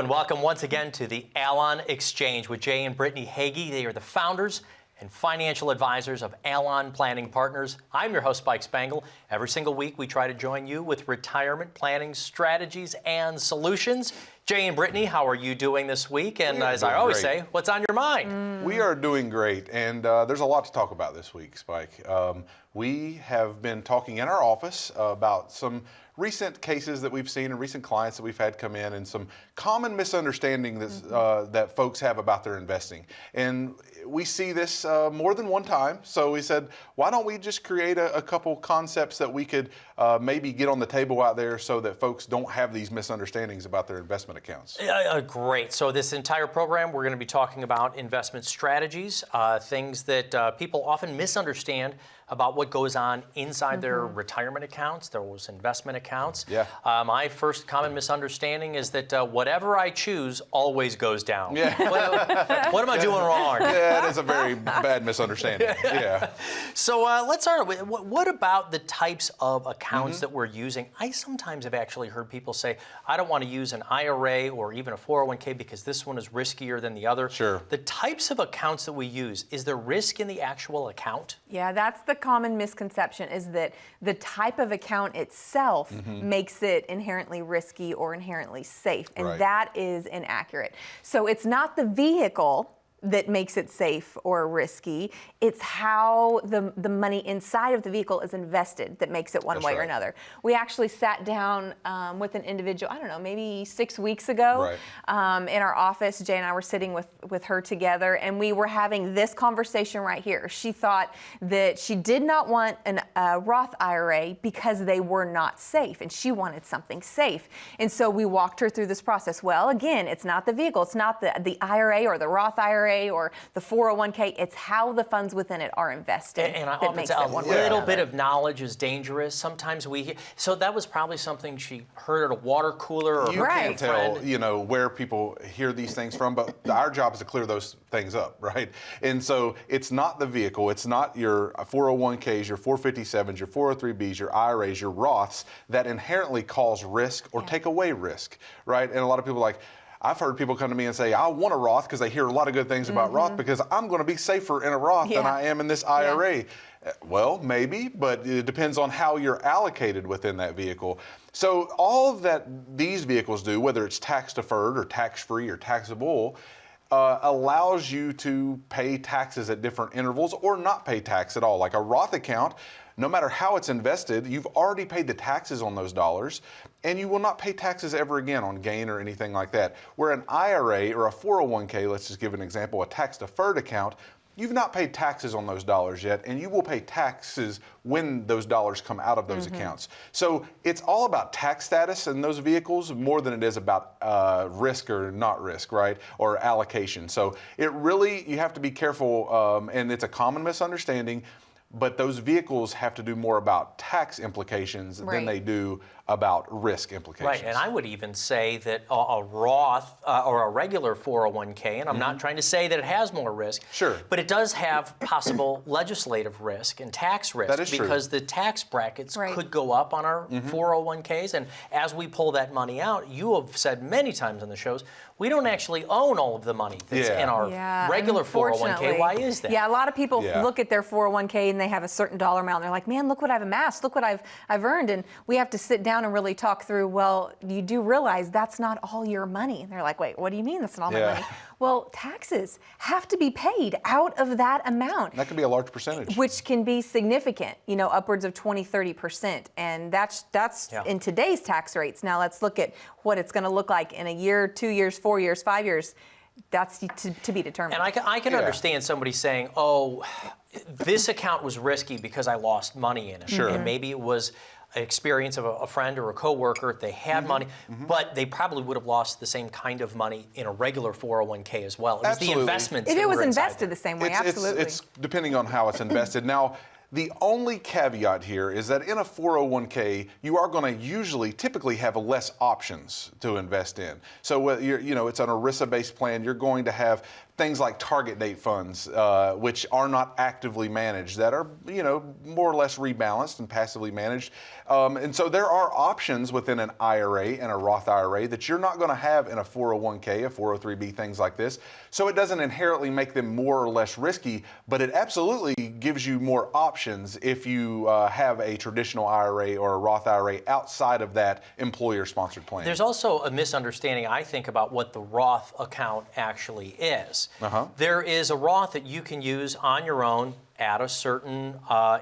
and welcome once again to the Allon Exchange with Jay and Brittany Hagy. They are the founders and financial advisors of Allon Planning Partners. I'm your host, Spike Spangle. Every single week, we try to join you with retirement planning strategies and solutions. Jay and Brittany, how are you doing this week? And as I always say, what's on your mind? We are doing great, and there's a lot to talk about this week, Spike. We have been talking in our office about some recent cases that we've seen and recent clients that we've had come in, and some common misunderstandings that folks have about their investing. And we see this more than one time, so we said, why don't we just create a couple concepts that we could maybe get on the table out there so that folks don't have these misunderstandings about their investment accounts. Great. So this entire program, we're going to be talking about investment strategies, things that people often misunderstand about what goes on inside their retirement accounts, those investment accounts. Yeah. My first common misunderstanding is that whatever I choose always goes down. Yeah. What am I doing wrong? Yeah, it is a very bad misunderstanding. Yeah. So let's start with, what about the types of accounts that we're using? I sometimes have actually heard people say, I don't want to use an IRA or even a 401k because this one is riskier than the other. Sure. The types of accounts that we use, is there risk in the actual account? Yeah, that's the common misconception, is that the type of account itself makes it inherently risky or inherently safe, and that is inaccurate. So it's not the vehicle that makes it safe or risky. It's how the money inside of the vehicle is invested that makes it one way or another. We actually sat down with an individual, I don't know, maybe 6 weeks ago in our office. Jay and I were sitting with her together, and we were having this conversation right here. She thought that she did not want a Roth IRA because they were not safe, and she wanted something safe. And so we walked her through this process. Well, again, it's not the vehicle. It's not the IRA or the Roth IRA or the 401k, it's how the funds within it are invested. And I often say a little bit of knowledge is dangerous. Sometimes so that was probably something she heard at a water cooler or you can't tell, where people hear these things from, but our job is to clear those things up, right? And so it's not the vehicle, it's not your 401ks, your 457s, your 403bs, your IRAs, your Roths that inherently cause risk or take away risk, right? And a lot of people are like, I've heard people come to me and say, I want a Roth because they hear a lot of good things about Roth because I'm going to be safer in a Roth than I am in this IRA. Well, maybe, but it depends on how you're allocated within that vehicle. So all of that these vehicles do, whether it's tax deferred or tax free or taxable, allows you to pay taxes at different intervals or not pay tax at all. Like a Roth account, no matter how it's invested, you've already paid the taxes on those dollars, and you will not pay taxes ever again on gain or anything like that. Where an IRA or a 401k, let's just give an example, a tax-deferred account, you've not paid taxes on those dollars yet, and you will pay taxes when those dollars come out of those accounts. So it's all about tax status in those vehicles more than it is about risk or not risk, right? Or allocation. So it really, you have to be careful, and it's a common misunderstanding, but those vehicles have to do more about tax implications than they do about risk implications. Right, and I would even say that a Roth or a regular 401k, and I'm not trying to say that it has more risk, but it does have possible legislative risk and tax risk. That is because true. the tax brackets could go up on our 401ks, and as we pull that money out, you have said many times on the shows, we don't actually own all of the money that's in our regular 401k. Why is that? Yeah, a lot of people look at their 401k and they have a certain dollar amount, and they're like, man, look what I've amassed, look what I've earned, and we have to sit down and really talk through, well, you do realize that's not all your money. And they're like, wait, what do you mean that's not all my money? Well, taxes have to be paid out of that amount. That can be a large percentage. Which can be significant, upwards of 20, 30%. And that's in today's tax rates. Now let's look at what it's going to look like in a year, 2 years, 4 years, 5 years. That's to be determined. And I can understand somebody saying, oh, this account was risky because I lost money in it. And maybe it was an experience of a friend or a coworker. They had money, but they probably would have lost the same kind of money in a regular 401k as well. It was the investments. If it was invested the same way, absolutely. It's depending on how it's invested. Now, the only caveat here is that in a 401k, you are going to typically have less options to invest in. So, it's an ERISA-based plan. You're going to have things like target date funds, which are not actively managed, that are, more or less rebalanced and passively managed. And so there are options within an IRA and a Roth IRA that you're not going to have in a 401k, a 403b, things like this. So it doesn't inherently make them more or less risky, but it absolutely gives you more options if you have a traditional IRA or a Roth IRA outside of that employer-sponsored plan. There's also a misunderstanding, I think, about what the Roth account actually is. There is a Roth that you can use on your own at a certain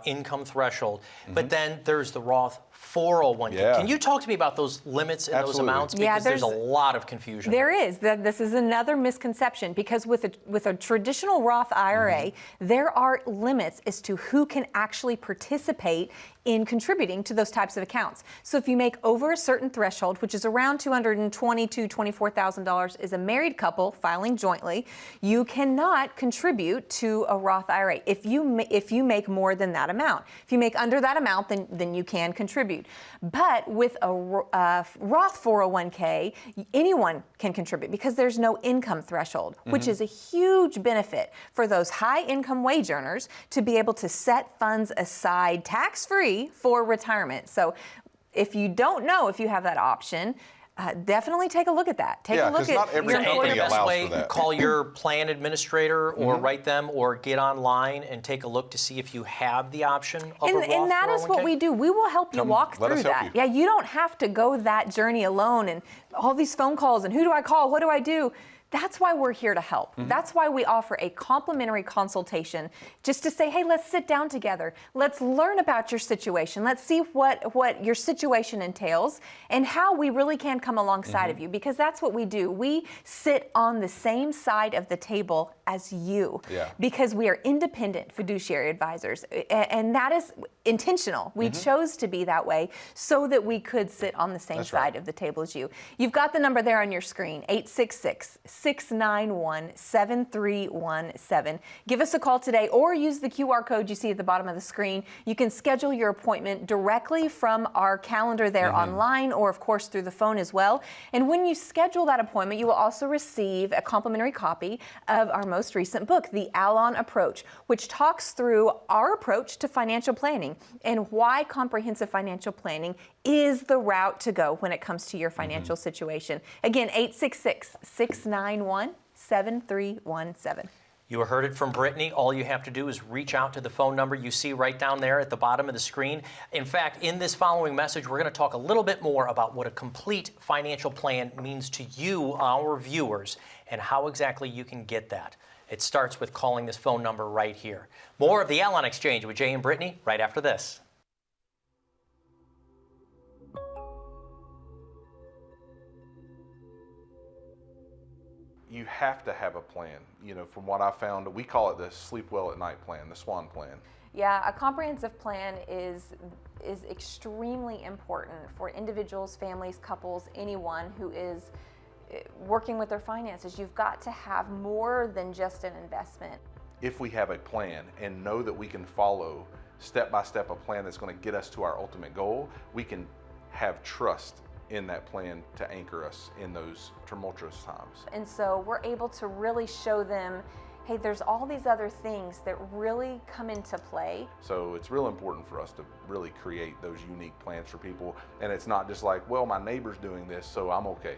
income threshold, but then there's the Roth 401k. Yeah. Can you talk to me about those limits and Absolutely. those amounts? Because Yeah, there's a lot of confusion. There is. This is another misconception, because with a traditional Roth IRA, there are limits as to who can actually participate in contributing to those types of accounts. So if you make over a certain threshold, which is around $220,000 to $24,000 as a married couple filing jointly, you cannot contribute to a Roth IRA if you make more than that amount. If you make under that amount, then you can contribute. But with a Roth 401k, anyone can contribute because there's no income threshold, which is a huge benefit for those high income wage earners to be able to set funds aside tax-free for retirement. So if you don't know if you have that option, definitely take a look at that. Take a look at not every your company And the best allows way, for that. call your plan administrator or write them or get online and take a look to see if you have the option of a Roth And that is what 401k. we do. We will help you walk let us through help that. you. Yeah, you don't have to go that journey alone and all these phone calls and who do I call? What do I do? That's why we're here to help. That's why we offer a complimentary consultation, just to say, hey, let's sit down together. Let's learn about your situation. Let's see what your situation entails and how we really can come alongside of you, because that's what we do. We sit on the same side of the table as you, because we are independent fiduciary advisors, and that is intentional. We chose to be that way so that we could sit on the same side of the table as you. You've got the number there on your screen, 866-691-7317. Give us a call today or use the QR code you see at the bottom of the screen. You can schedule your appointment directly from our calendar there online, or of course through the phone as well. And when you schedule that appointment, you will also receive a complimentary copy of our most recent book, The Allon Approach, which talks through our approach to financial planning and why comprehensive financial planning is the route to go when it comes to your financial situation. Again, 866-691-7317. You heard it from Brittany. All you have to do is reach out to the phone number you see right down there at the bottom of the screen. In fact, in this following message, we're going to talk a little bit more about what a complete financial plan means to you, our viewers, and how exactly you can get that. It starts with calling this phone number right here. More of the Allon Exchange with Jay and Brittany right after this. You have to have a plan. From what I found, we call it the Sleep Well at Night plan, the SWAN plan. Yeah, a comprehensive plan is extremely important for individuals, families, couples, anyone who is working with their finances. You've got to have more than just an investment. If we have a plan and know that we can follow step by step a plan that's going to get us to our ultimate goal, we can have trust in that plan to anchor us in those tumultuous times. And so we're able to really show them, hey, there's all these other things that really come into play. So it's real important for us to really create those unique plans for people. And it's not just like, well, my neighbor's doing this, so I'm okay.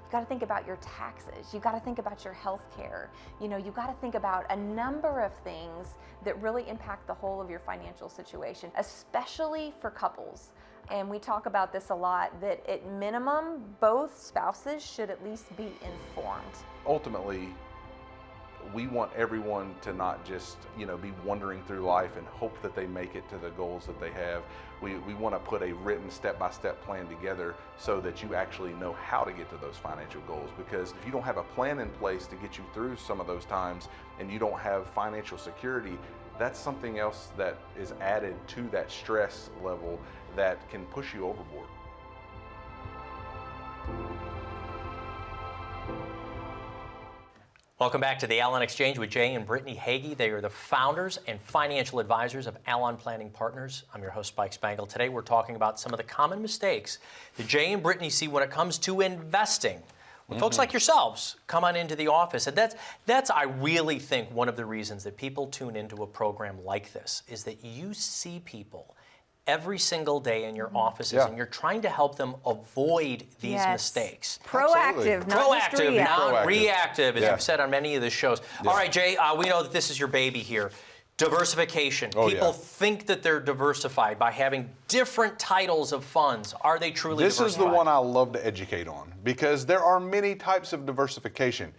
You've got to think about your taxes. You've got to think about your health care. You've got to think about a number of things that really impact the whole of your financial situation, especially for couples. And we talk about this a lot, that at minimum, both spouses should at least be informed. Ultimately, we want everyone to not just, be wandering through life and hope that they make it to the goals that they have. We want to put a written step-by-step plan together so that you actually know how to get to those financial goals. Because if you don't have a plan in place to get you through some of those times and you don't have financial security, that's something else that is added to that stress level that can push you overboard. Welcome back to the Allon Exchange with Jay and Brittany Hagy. They are the founders and financial advisors of Allon Planning Partners. I'm your host, Spike Spangle. Today we're talking about some of the common mistakes that Jay and Brittany see when it comes to investing. when folks like yourselves come on into the office. And that's I really think one of the reasons that people tune into a program like this is that you see people every single day in your offices, and you're trying to help them avoid these mistakes. Proactive, not just reactive. Not reactive, as you've said on many of the shows. All right, Jay, we know that this is your baby here. Diversification. People think that they're diversified by having different titles of funds. Are they truly diversified? This is the one I love to educate on, because there are many types of diversification.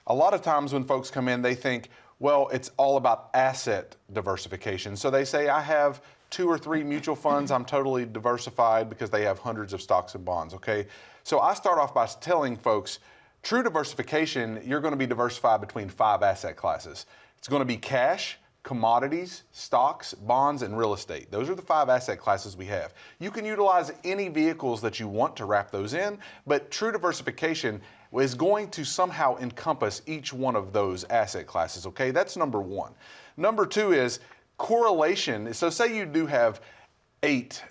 A lot of times when folks come in, they think, well, it's all about asset diversification. So they say, I have 2 or 3 mutual funds, I'm totally diversified, because they have hundreds of stocks and bonds, okay? So I start off by telling folks, true diversification, you're going to be diversified between 5 asset classes. It's going to be cash, commodities, stocks, bonds, and real estate. Those are the 5 asset classes we have. You can utilize any vehicles that you want to wrap those in, but true diversification is going to somehow encompass each one of those asset classes, okay? That's number 1. Number 2 is correlation. So say you do have 8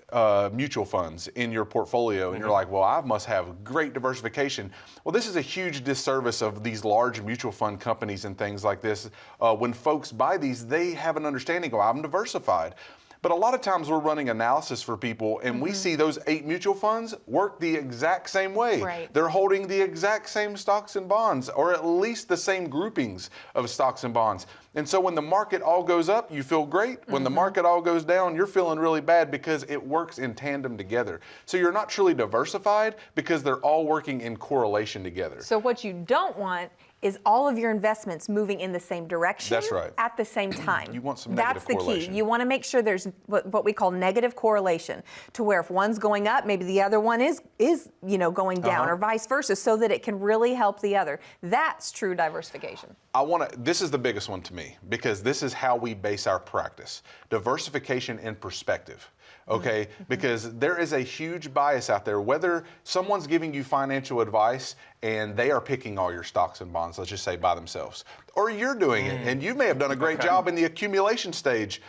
mutual funds in your portfolio, and you're like, well, I must have great diversification. Well, this is a huge disservice of these large mutual fund companies and things like this. When folks buy these, they have an understanding, oh, I'm diversified. But a lot of times we're running analysis for people, and we see those 8 mutual funds work the exact same way. Right. They're holding the exact same stocks and bonds, or at least the same groupings of stocks and bonds. And so when the market all goes up, you feel great. When the market all goes down, you're feeling really bad, because it works in tandem together. So you're not truly diversified, because they're all working in correlation together. So what you don't want is all of your investments moving in the same direction. That's right. At the same time. You want some negative correlation. That's the key. You want to make sure there's what we call negative correlation, to where if one's going up, maybe the other one is going down, or vice versa, so that it can really help the other. That's true diversification. This is the biggest one to me, because this is how we base our practice. Diversification in perspective. Okay, because there is a huge bias out there, whether someone's giving you financial advice and they are picking all your stocks and bonds, let's just say by themselves, or you're doing it, and you may have done a great job in the accumulation stage,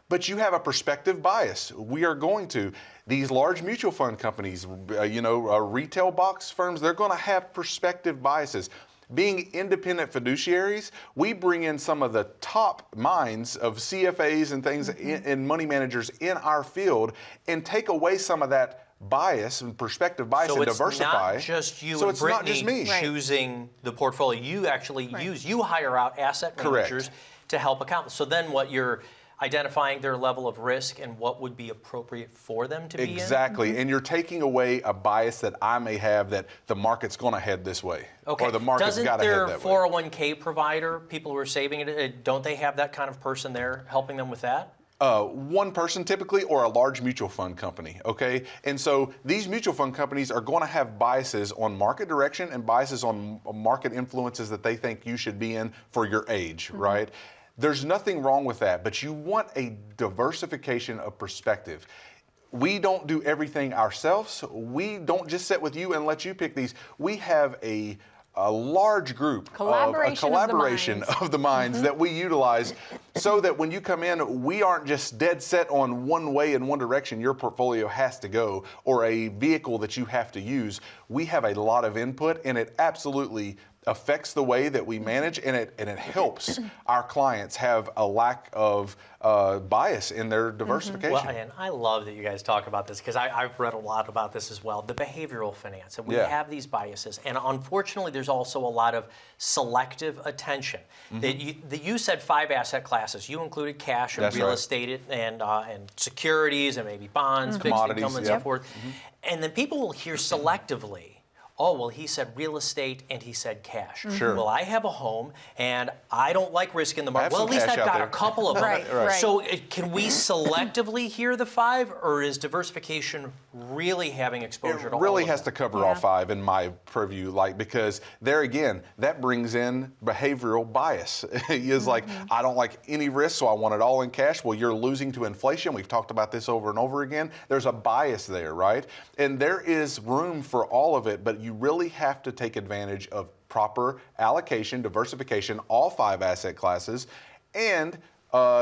but you have a perspective bias. We are going to, these large mutual fund companies, retail box firms, they're going to have perspective biases. Being independent fiduciaries, we bring in some of the top minds of CFAs and things and money managers in our field, and take away some of that bias and perspective bias, and diversify. So it's not just you so and it's not Brittany just me. choosing the portfolio. You actually you hire out asset managers to help account. So then what you're identifying their level of risk and what would be appropriate for them to be in? Exactly, and you're taking away a bias that I may have, that the market's going to head this way, or the market's got to head that way. Doesn't their 401k provider, people who are saving it, don't they have that kind of person there helping them with that? One person typically, or a large mutual fund company, okay? And so these mutual fund companies are going to have biases on market direction and biases on market influences that they think you should be in for your age, right? There's nothing wrong with that, but you want a diversification of perspective. We don't do everything ourselves. We don't just sit with you and let you pick these. We have a large group, collaboration of the minds that we utilize, so that when you come in, we aren't just dead set on one way in one direction your portfolio has to go, or a vehicle that you have to use. We have a lot of input, and it absolutely affects the way that we manage, and it helps our clients have a lack of bias in their diversification. Well, and I love that you guys talk about this, because I've read a lot about this as well. The behavioral finance, and we have these biases, and unfortunately, there's also a lot of selective attention. You said 5 asset classes. You included cash and real estate and securities and maybe bonds, fixed income, and so forth. And then people will hear selectively, oh, well, he said real estate and he said cash. Sure. Well, I have a home and I don't like risk in the market. Well, at least I've got a couple of them. Right. So can we selectively hear the 5, or is diversification really having exposure to all of them? It really has to cover all 5 in my purview, because there again, that brings in behavioral bias. It's like, I don't like any risk, so I want it all in cash. Well, you're losing to inflation. We've talked about this over and over again. There's a bias there, right? And there is room for all of it, but you really have to take advantage of proper allocation, diversification, all 5 asset classes, and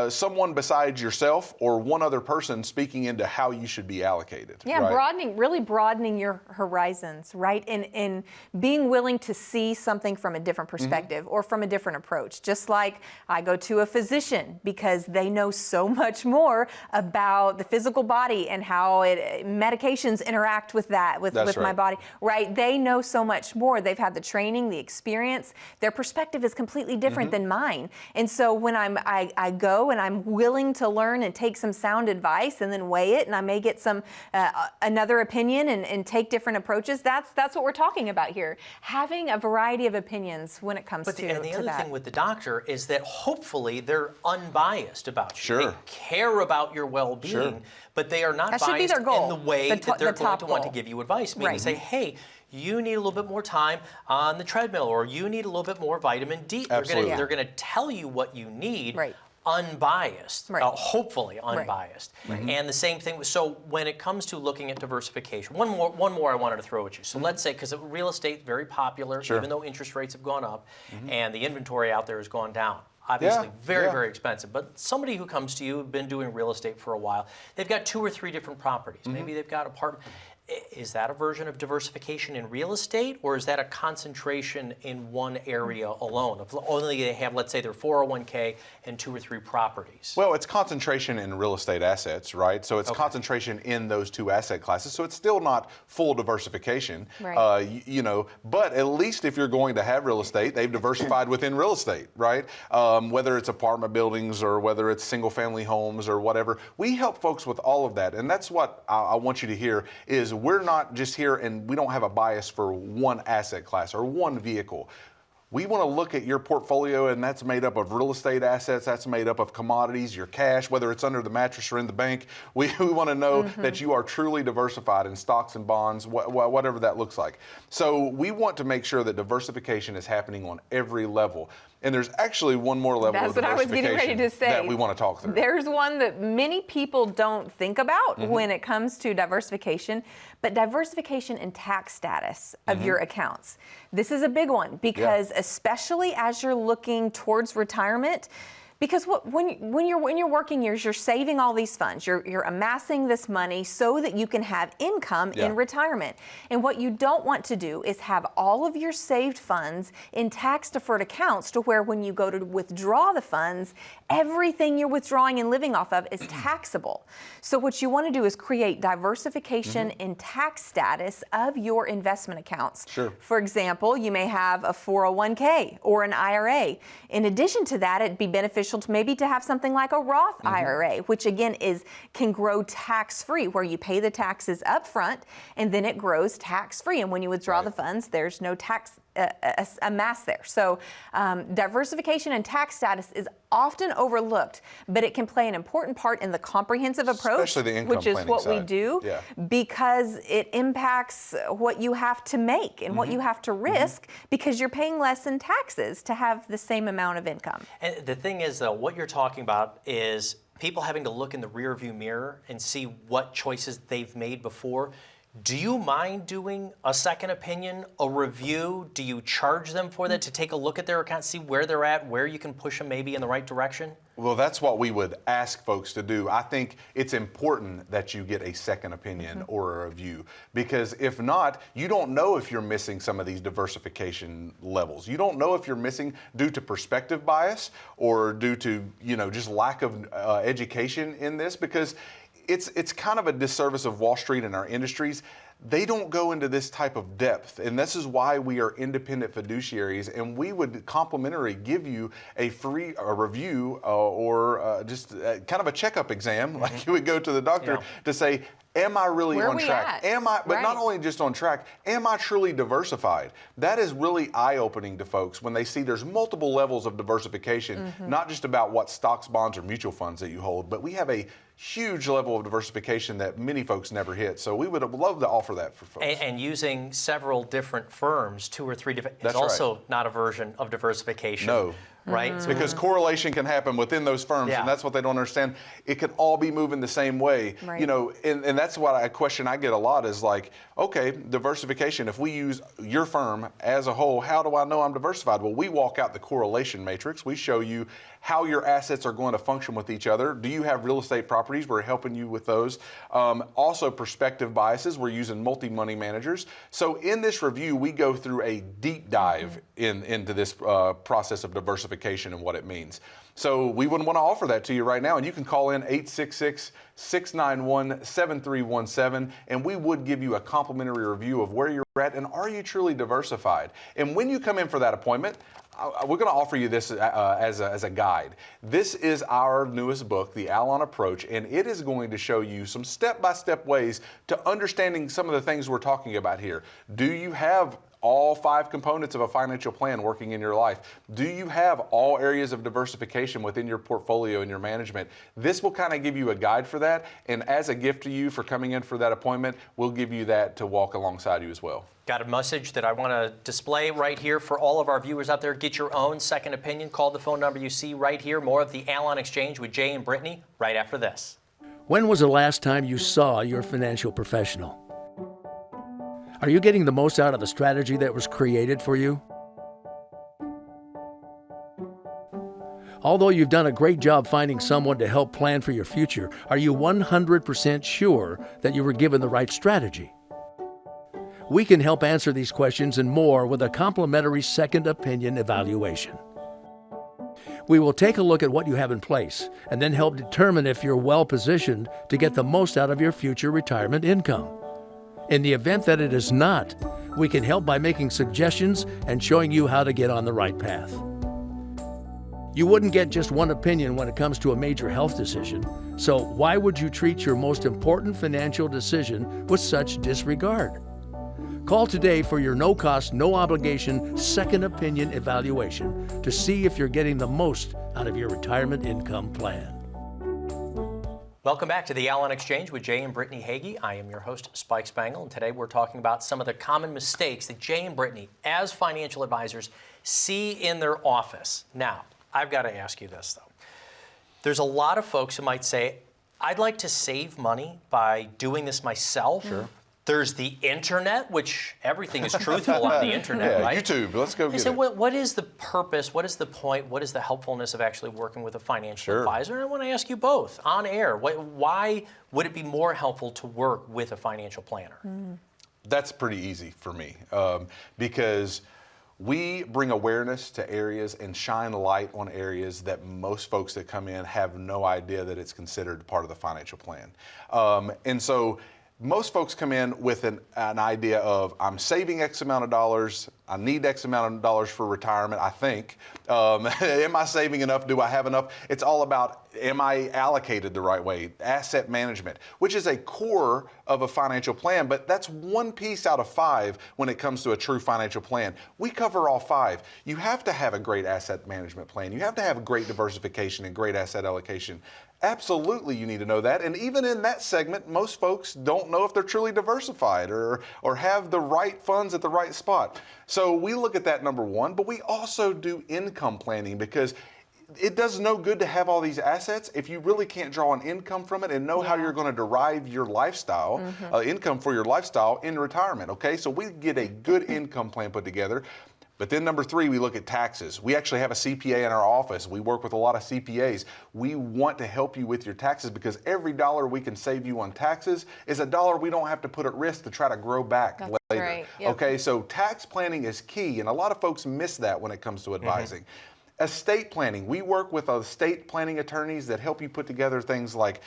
someone besides yourself or one other person speaking into how you should be allocated. Yeah, right? really broadening your horizons, right? And being willing to see something from a different perspective or from a different approach. Just like I go to a physician because they know so much more about the physical body and how medications interact with that, with my body, right? They know so much more. They've had the training, the experience. Their perspective is completely different than mine. And so when I go and I'm willing to learn and take some sound advice and then weigh it, and I may get some another opinion and take different approaches. That's what we're talking about here. Having a variety of opinions when it comes to that. And the other thing with the doctor is that hopefully they're unbiased about you. Sure. They care about your well-being, but they are not That should be biased their goal. in the way that they're going to want to goal. give you advice. Meaning say, hey, you need a little bit more time on the treadmill, or you need a little bit more vitamin D. Absolutely. They're going to tell you what you need. Right. Unbiased, hopefully unbiased. Right. And the same thing, so when it comes to looking at diversification, one more I wanted to throw at you. So let's say, because real estate very popular, even though interest rates have gone up and the inventory out there has gone down. Obviously, very expensive. But somebody who comes to you, been doing real estate for a while, they've got 2 or 3 different properties. Maybe they've got apartment. Is that a version of diversification in real estate, or is that a concentration in one area alone? If only they have, let's say, their 401k and 2 or 3 properties. Well, it's concentration in real estate assets, right? So it's concentration in those 2 asset classes. So it's still not full diversification, right. But at least if you're going to have real estate, they've diversified within real estate, right? Whether it's apartment buildings or whether it's single family homes or whatever. We help folks with all of that. And that's what I want you to hear is we're not just here and we don't have a bias for one asset class or one vehicle. We want to look at your portfolio, and that's made up of real estate assets, that's made up of commodities, your cash, whether it's under the mattress or in the bank. We want to know that you are truly diversified in stocks and bonds, whatever that looks like. So we want to make sure that diversification is happening on every level. And there's actually one more level of That's what I was getting ready to say. that we want to talk through. There's one that many people don't think about when it comes to diversification, but diversification in tax status of your accounts. This is a big one because especially as you're looking towards retirement, because when you're working years, you're saving all these funds. You're amassing this money so that you can have income in retirement. And what you don't want to do is have all of your saved funds in tax-deferred accounts to where when you go to withdraw the funds, everything you're withdrawing and living off of is taxable. So what you want to do is create diversification in tax status of your investment accounts. Sure. For example, you may have a 401k or an IRA. In addition to that, it'd be beneficial to maybe to have something like a Roth IRA, which again can grow tax-free, where you pay the taxes up front and then it grows tax-free. And when you withdraw the funds, there's no tax amassed there. So diversification and tax status is often overlooked, but it can play an important part in the comprehensive approach, especially the income which is planning what we side. do, because it impacts what you have to make and what you have to risk because you're paying less in taxes to have the same amount of income. And the thing is, though, what you're talking about is people having to look in the rearview mirror and see what choices they've made before. Do you mind doing a second opinion, a review? Do you charge them for that to take a look at their account, see where they're at, where you can push them maybe in the right direction? Well, that's what we would ask folks to do. I think it's important that you get a second opinion or a review, because if not, you don't know if you're missing some of these diversification levels. You don't know if you're missing due to perspective bias or due to, just lack of education in this, because it's kind of a disservice of Wall Street and our industries. They don't go into this type of depth, and this is why we are independent fiduciaries, and we would complimentary give you a free review or just kind of a checkup exam, like you would go to the doctor to say, am I really Where on we track? at? But not only just on track, am I truly diversified? That is really eye-opening to folks when they see there's multiple levels of diversification, not just about what stocks, bonds, or mutual funds that you hold, but we have a huge level of diversification that many folks never hit. So we would love to offer that for folks. And using several different firms, 2 or 3 different, That's is also not a version of diversification. No. right? Mm-hmm. Because correlation can happen within those firms, Yeah. and that's what they don't understand. It can all be moving the same way. Right. You know, and that's what a question I get a lot is like, okay, diversification, if we use your firm as a whole, how do I know I'm diversified? Well, we walk out the correlation matrix. We show you how your assets are going to function with each other. Do you have real estate properties? We're helping you with those. Also, perspective biases. We're using multi-money managers. So in this review, we go through a deep dive into this process of diversification and what it means. So we would want to offer that to you right now, and you can call in 866-691-7317, and we would give you a complimentary review of where you're at and are you truly diversified. And when you come in for that appointment, we're going to offer you this as a guide. This is our newest book, The Allon Approach, and it is going to show you some step-by-step ways to understanding some of the things we're talking about here. Do you have all 5 components of a financial plan working in your life? Do you have all areas of diversification within your portfolio and your management? This will kind of give you a guide for that, and as a gift to you for coming in for that appointment, we'll give you that to walk alongside you as well. Got a message that I want to display right here for all of our viewers out there. Get your own second opinion. Call the phone number you see right here. More of the Allon Exchange with Jay and Brittany right after this. When was the last time you saw your financial professional? Are you getting the most out of the strategy that was created for you? Although you've done a great job finding someone to help plan for your future, are you 100% sure that you were given the right strategy? We can help answer these questions and more with a complimentary second opinion evaluation. We will take a look at what you have in place and then help determine if you're well positioned to get the most out of your future retirement income. In the event that it is not, we can help by making suggestions and showing you how to get on the right path. You wouldn't get just one opinion when it comes to a major health decision, so why would you treat your most important financial decision with such disregard? Call today for your no-cost, no-obligation second opinion evaluation to see if you're getting the most out of your retirement income plan. Welcome back to the Allon Exchange with Jay and Brittany Hagy. I am your host, Spike Spangle, and today we're talking about some of the common mistakes that Jay and Brittany, as financial advisors, see in their office. Now, I've got to ask you this, though. There's a lot of folks who might say, I'd like to save money by doing this myself. Sure. There's the internet, which everything is truthful on the internet, Yeah, right? YouTube, let's go get So it. what is the purpose, what is the point, what is the helpfulness of actually working with a financial advisor? And I want to ask you both on air, why would it be more helpful to work with a financial planner? That's pretty easy for me because we bring awareness to areas and shine light on areas that most folks that come in have no idea that it's considered part of the financial plan. And so most folks come in with an idea of, I'm saving X amount of dollars, I need X amount of dollars for retirement, I think. Am I saving enough? Do I have enough? It's all about, am I allocated the right way? Asset management, which is a core of a financial plan, but that's one piece out of 5 when it comes to a true financial plan. We cover all 5. You have to have a great asset management plan. You have to have a great diversification and great asset allocation. Absolutely, you need to know that. And even in that segment, most folks don't know if they're truly diversified or have the right funds at the right spot. So we look at that, number one, but we also do income planning because it does no good to have all these assets if you really can't draw an income from it and know how you're going to derive your lifestyle, income for your lifestyle in retirement, okay? So we get a good income plan put together. But then number 3, we look at taxes. We actually have a CPA in our office. We work with a lot of CPAs. We want to help you with your taxes because every dollar we can save you on taxes is a dollar we don't have to put at risk to try to grow back later. Right. Yep. Okay, so tax planning is key, and a lot of folks miss that when it comes to advising. Estate planning. We work with estate planning attorneys that help you put together things like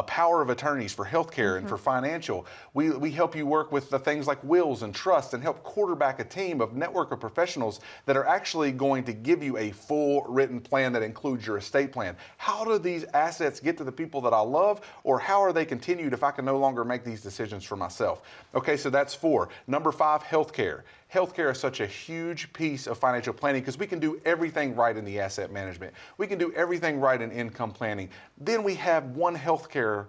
power of attorneys for healthcare and for financial. We help you work with the things like wills and trusts and help quarterback a team of network of professionals that are actually going to give you a full written plan that includes your estate plan. How do these assets get to the people that I love, or how are they continued if I can no longer make these decisions for myself? Okay, so that's 4. Number 5, healthcare. Healthcare is such a huge piece of financial planning because we can do everything right in the asset management. We can do everything right in income planning. Then we have one healthcare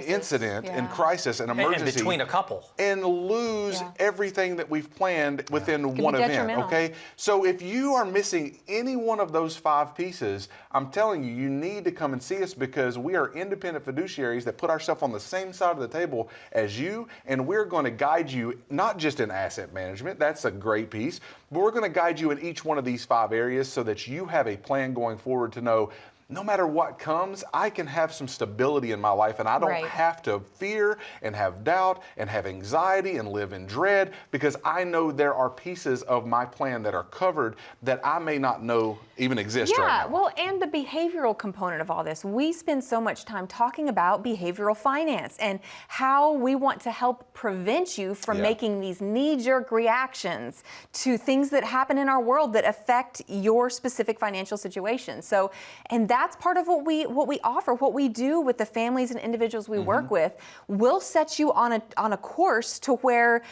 incident and Yeah. crisis and emergency And between a couple. and lose Yeah. everything that we've planned within Can one be event. detrimental. Okay, so if you are missing any one of those 5 pieces, I'm telling you, you need to come and see us, because we are independent fiduciaries that put ourselves on the same side of the table as you, and we're going to guide you not just in asset management, that's a great piece, but we're going to guide you in each one of these 5 areas so that you have a plan going forward to know, no matter what comes, I can have some stability in my life, and I don't Right. have to fear and have doubt and have anxiety and live in dread, because I know there are pieces of my plan that are covered that I may not know even exist right Yeah, now. well, and the behavioral component of all this. We spend so much time talking about behavioral finance and how we want to help prevent you from Yeah. making these knee-jerk reactions to things that happen in our world that affect your specific financial situation. So, and that's part of what we offer, what we do with the families and individuals we work with. We'll set you on a course to where,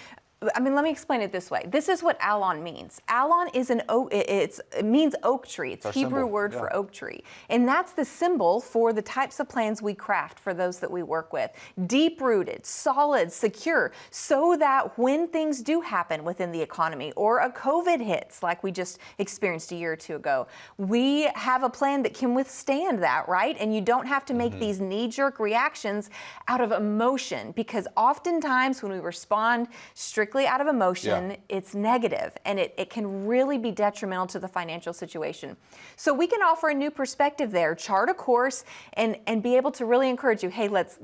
I mean, let me explain it this way. This is what Allon means. Allon is an oak. It means oak tree. It's Our Hebrew symbol, word yeah. for oak tree, and that's the symbol for the types of plans we craft for those that we work with. Deep-rooted, solid, secure, so that when things do happen within the economy or a COVID hits, like we just experienced a year or 2 ago, we have a plan that can withstand that, right? And you don't have to make these knee-jerk reactions out of emotion, because oftentimes when we respond strictly out of emotion, Yeah. it's negative, and it can really be detrimental to the financial situation. So we can offer a new perspective there, chart a course, and be able to really encourage you, hey, let's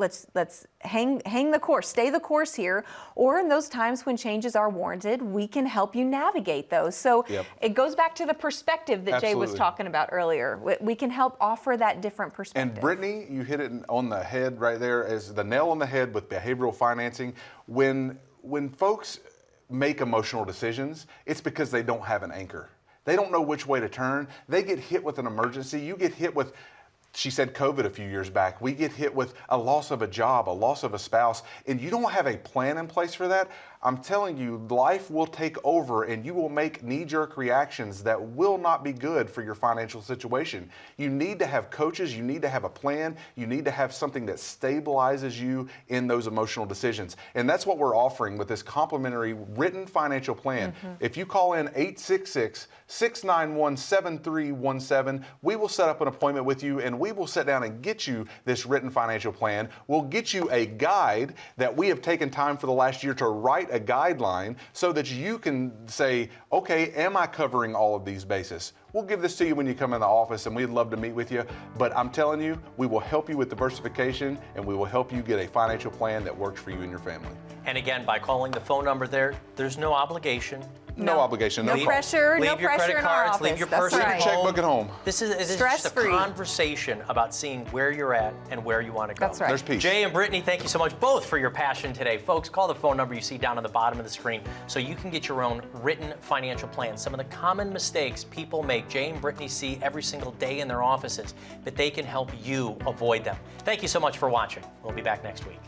hang the course, stay the course here, or in those times when changes are warranted, we can help you navigate those. So Yep. it goes back to the perspective that Jay was Absolutely. talking about earlier. We can help offer that different perspective. And Brittany, you hit it on the head right there, as the nail on the head with behavioral financing. When folks make emotional decisions, it's because they don't have an anchor. They don't know which way to turn. They get hit with an emergency. You get hit with, she said COVID a few years back. We get hit with a loss of a job, a loss of a spouse, and you don't have a plan in place for that. I'm telling you, life will take over, and you will make knee-jerk reactions that will not be good for your financial situation. You need to have coaches. You need to have a plan. You need to have something that stabilizes you in those emotional decisions. And that's what we're offering with this complimentary written financial plan. If you call in 866-691-7317, we will set up an appointment with you, and we will sit down and get you this written financial plan. We'll get you a guide that we have taken time for the last year to write a guideline so that you can say, okay, am I covering all of these bases? We'll give this to you when you come in the office, and we'd love to meet with you. But I'm telling you, we will help you with diversification, and we will help you get a financial plan that works for you and your family. And again, by calling the phone number there's no obligation. No obligation, no No pressure, Leave no your pressure credit in our cards, office. leave your That's personal right. Checkbook at home. This is just a Stress-free. conversation about seeing where you're at and where you want to go. That's right. There's peace. Jay and Brittany, thank you so much both for your passion today. Folks, call the phone number you see down on the bottom of the screen so you can get your own written financial plan. Some of the common mistakes people make, Jay and Brittany see every single day in their offices, but they can help you avoid them. Thank you so much for watching. We'll be back next week.